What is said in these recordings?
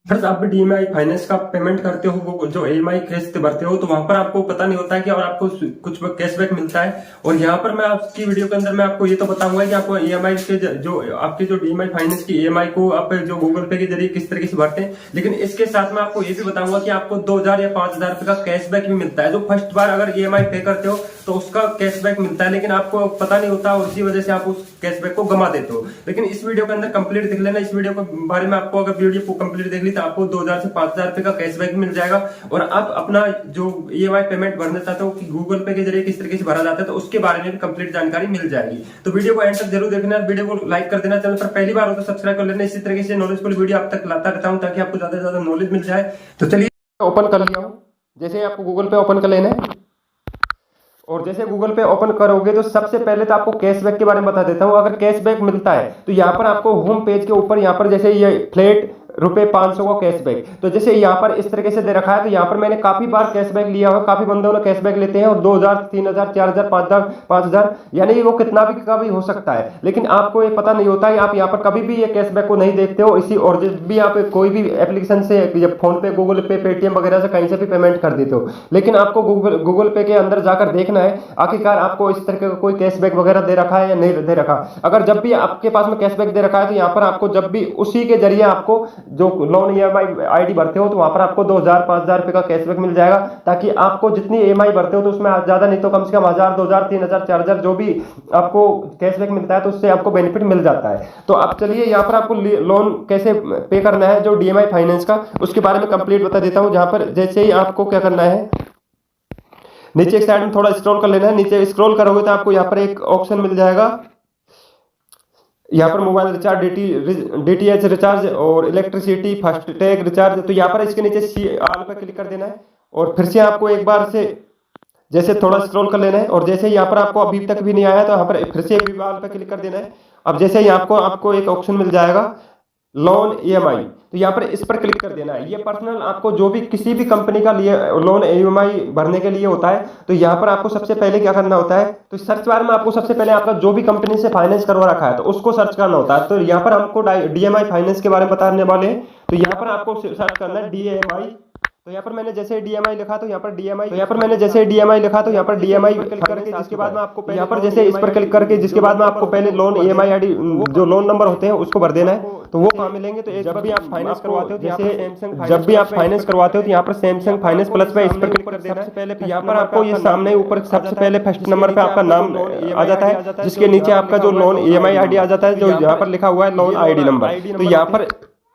Friends, आप भी DMI finance का पेमेंट करते हो, वो जो ईएमआई किस्त भरते हो, तो वहां पर आपको पता नहीं होता है कि और आपको कुछ कैशबैक मिलता है। और यहाँ पर मैं आपकी वीडियो के अंदर मैं आपको ये तो बताऊंगा कि आपको ईएमआई के जो आपके जो डीएमआई फाइनेंस की ईएमआई को आप जो गूगल पे के जरिए किस तरीके से भरते हैं। लेकिन इसके साथ में आपको ये भी बताऊंगा कि आपको 2000 या 5000 रुपए का कैशबैक भी मिलता है। जो फर्स्ट बार अगर ईएमआई पे करते हो तो उसका कैशबैक मिलता है, लेकिन आपको पता नहीं होता और इसी वजह से आप उस कैशबैक को गमा देते हो। लेकिन इस वीडियो के अंदर कंप्लीट देख लेना। इस वीडियो के बारे में आपको अगर वीडियो को कंप्लीट देख ली तो आपको 2000 से 5000 रुपए का कैशबैक मिल जाएगा। और आप अपना जो ईएमआई पेमेंट भरना चाहते हो कि गूगल पे के जरिए किस तरीके से भरा जाता है, तो उसके बारे में भी कंप्लीट जानकारी मिल जाएगी। तो वीडियो को एंड तक जरूर देखना, वीडियो को लाइक कर देना, चैनल पर पहली बार हो तो सब्सक्राइब कर लेना। इसी तरीके से नॉलेजफुल वीडियो आप तक लाता रहता हूं ताकि आपको ज्यादा से ज्यादा नॉलेज मिल जाए। तो चलिए ओपन कर लिया हूं। जैसे आपको गूगल पे ओपन कर लेना है और जैसे गूगल पे ओपन करोगे तो सबसे पहले तो आपको कैशबैक के बारे में बता देता हूं। अगर कैशबैक मिलता है तो यहाँ पर आपको होम पेज के ऊपर यहाँ पर जैसे ये फ्लैट ₹500 का कैशबैक, तो जैसे यहाँ पर इस तरीके से दे रखा है। तो यहाँ पर मैंने काफी बार कैशबैक लिया हुआ, काफी बंदों ने कैशबैक लेते हैं और 2000 3000 4000 5000 यानी वो कितना भी का भी हो सकता है। लेकिन आपको ये पता नहीं होता है, आप यहाँ पर कभी भी ये कैशबैक को नहीं देखते हो। इसी और जब भी आप कोई भी एप्लीकेशन से फोन पे, गूगल पे, पेटीएम वगैरह से कहीं से भी पेमेंट कर देते हो, लेकिन आपको गूगल पे के अंदर जाकर देखना है आखिरकार आपको इस तरह का कोई कैशबैक वगैरह दे रखा है या नहीं दे रखा। अगर जब भी आपके पास में कैशबैक दे रखा है तो यहाँ पर आपको जब भी उसी के जरिए आपको जो लोन ईएमआई आईडी भरते हो तो वहां पर आपको 2000 5000 रुपए का कैशबैक मिल जाएगा। ताकि आपको जितनी ईएमआई भरते हो तो उसमें ज्यादा नहीं तो कम से कम 1000 2000 3000 4000 जो भी आपको कैशबैक मिलता है तो उससे आपको बेनिफिट मिल जाता है। तो अब चलिए यहाँ पर आपको लोन कैसे पे करना है जो डीएमआई फाइनेंस का, उसके बारे में कंप्लीट बता देता हूँ। जहां पर जैसे ही आपको क्या करना है, नीचे एक साइड में थोड़ा स्क्रॉल कर लेना है। नीचे स्क्रॉल करोगे तो आपको यहाँ पर एक ऑप्शन मिल जाएगा, यहाँ पर मोबाइल रिचार्ज, डीटीएच रिचार्ज और इलेक्ट्रिसिटी फास्ट टैग रिचार्ज। तो यहाँ पर इसके नीचे सी ऑल पर क्लिक कर देना है और फिर से आपको एक बार से जैसे थोड़ा स्क्रॉल कर लेना है। और जैसे यहाँ पर आपको अभी तक भी नहीं आया तो यहाँ पर फिर से ऑल पर क्लिक कर देना है। अब जैसे ही आपको एक ऑप्शन मिल जाएगा लोन ईएमआई, तो यहाँ पर इस पर क्लिक कर देना है। ये पर्सनल आपको जो भी किसी भी कंपनी का लिए लोन ईएमआई भरने के लिए होता है। तो यहाँ पर आपको सबसे पहले क्या करना होता है, तो सर्च बार में आपको सबसे पहले आपका जो भी कंपनी से फाइनेंस करवा रखा है तो उसको सर्च करना होता है। तो यहाँ पर हमको डीएमआई फाइनेंस के बारे में बताने वाले हैं। तो यहाँ पर आपको सर्च करना है डीएमआई। तो यहाँ पर मैंने जैसे डीएमआई लिखा तो यहाँ पर डीएमआई, तो यहाँ पर मैंने जैसे डीएमआई लिखा तो यहाँ पर डीएमआई क्लिक करके जिसके बाद में आपको यहाँ पर जैसे इस पर क्लिक करके जिसके बाद में आपको पहले लोन ईएमआई आईडी जो लोन नंबर होते हैं उसको भर देना है। तो वो कहाँ मिलेंगे, तो जब भी आप फाइनेंस करवाते हो जैसे जब भी आप फाइनेंस करवाते हो तो यहाँ पर सैमसंग फाइनेंस प्लस पे इस पर क्लिक कर देना है। पहले यहाँ पर आपको ये सामने ऊपर सबसे पहले फर्स्ट नंबर पे आपका नाम आ जाता है, जिसके नीचे आपका जो लोन ईएमआई आईडी आ जाता है, जो यहाँ पर लिखा हुआ है लोन आईडी नंबर। तो यहाँ पर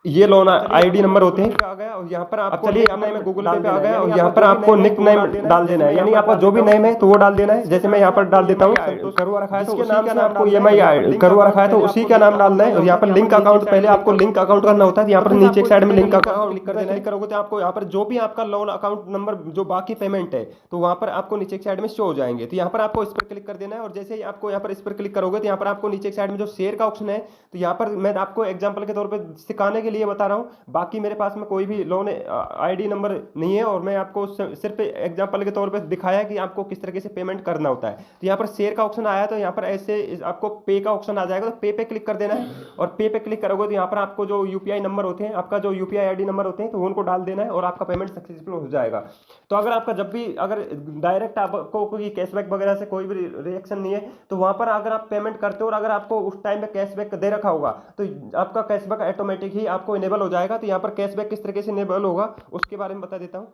ये लोन आईडी नंबर होते हैं। और यहाँ पर आप चलिए मैं गूगल पे आ गया और यहाँ पर आपको निक नेम डाल देना है, यानी आपका जो भी नेम है तो वो डाल देना है। जैसे मैं यहाँ पर डाल देता हूँ करवा रखा है तो उसी का नाम आपको ईएमआई करवा रखा है तो उसी का नाम डालना है। और यहाँ पर लिंक अकाउंट, पहले आपको लिंक अकाउंट करना होता है। यहाँ पर नीचे एक साइड में लिंक अकाउंट क्लिक कर देना। करोगे तो आपको यहाँ पर जो भी आपका लोन अकाउंट नंबर जो बाकी पेमेंट है तो वहाँ पर आपको नीचे एक साइड में शो हो जाएंगे। तो यहाँ पर आपको इस पर क्लिक कर देना है। और जैसे ही आपको यहाँ पर इस पर क्लिक करोगे तो यहाँ पर आपको नीचे एक साइड में जो शेयर का ऑप्शन है, तो यहाँ पर मैं आपको एग्जाम्पल के तौर पर सिखाने के लिए बता रहा हूँ। बाकी मेरे पास में कोई भी लोन आईडी नंबर नहीं है और मैं आपको सिर्फ एग्जांपल के तौर पे दिखाया कि आपको किस तरीके से पेमेंट करना होता है। तो यहाँ पर शेयर का ऑप्शन आया तो यहाँ पर ऐसे आपको पे का ऑप्शन आ जाएगा, तो पे पे क्लिक कर देना है। और पे पे क्लिक करोगे तो यहाँ पर आपको जो यूपीआई नंबर होते हैं, आपका जो यूपीआई आईडी नंबर होते हैं, तो उनको डाल देना है और आपका पेमेंट सक्सेसफुल हो जाएगा। तो अगर आपका जब भी अगर डायरेक्ट आपको कोई कैशबैक वगैरह से कोई भी रिएक्शन नहीं है तो वहां पर अगर आप पेमेंट करते हो और अगर आपको उस टाइम में कैशबैक दे रखा होगा तो आपका कैशबैक ऑटोमेटिक ही आपको इनेबल हो जाएगा। तो यहाँ पर कैशबैक किस तरीके से इनेबल होगा उसके बारे में बता देता हूँ।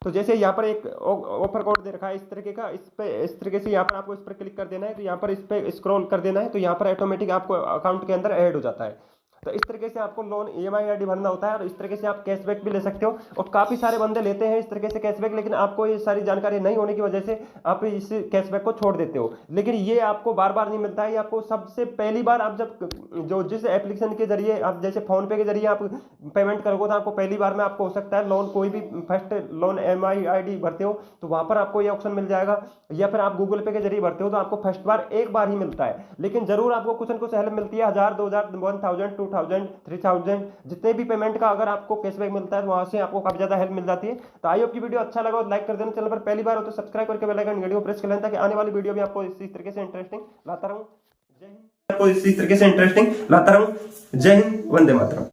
तो जैसे यहाँ पर एक ऑफर कोड दे रखा है इस तरीके का, इस तरीके से यहाँ पर आपको इस पर क्लिक कर देना है। तो यहाँ पर इस पर स्क्रॉल कर देना है तो यहाँ पर ऑटोमेटिक आपको अकाउंट के अंदर ऐड हो जाता है। तो इस तरीके से आपको लोन ईएमआई आईडी भरना होता है और इस तरीके से आप कैशबैक भी ले सकते हो। और काफी सारे बंदे लेते हैं इस तरीके से कैशबैक, लेकिन आपको ये सारी जानकारी नहीं होने की वजह से आप इस कैशबैक को छोड़ देते हो। लेकिन ये आपको बार बार नहीं मिलता है, ये आपको सबसे पहली बार आप जब जो जिस एप्लीकेशन के जरिए आप जैसे फोन पे के जरिए आप पेमेंट करोगे तो आपको पहली बार में आपको हो सकता है लोन कोई भी फर्स्ट लोन ईएमआई आईडी भरते हो तो वहां पर आपको ये ऑप्शन मिल जाएगा, या फिर आप गूगल पे के जरिए भरते हो तो आपको फर्स्ट बार एक बार ही मिलता है। लेकिन जरूर आपको कुछ न कुछ हेल्प मिलती है, 1000 2000 1000 2000 3000 जितने भी पेमेंट का अगर आपको कैशबैक मिलता है तो वहां से आपको काफी ज्यादा हेल्प मिल जाती है। तो आई होप की वीडियो अच्छा लगा तो लाइक कर देना, चैनल पर पहली बार हो तो सब्सक्राइब करके बेल आइकन घंटी को प्रेस कर लेना ताकि आने वाली वीडियो भी आपको इसी तरीके से इंटरेस्टिंग लाता रहूं। जय हिंद। आपको इसी तरीके से इंटरेस्टिंग लाता रहूं। जय हिंद, वंदे मातरम।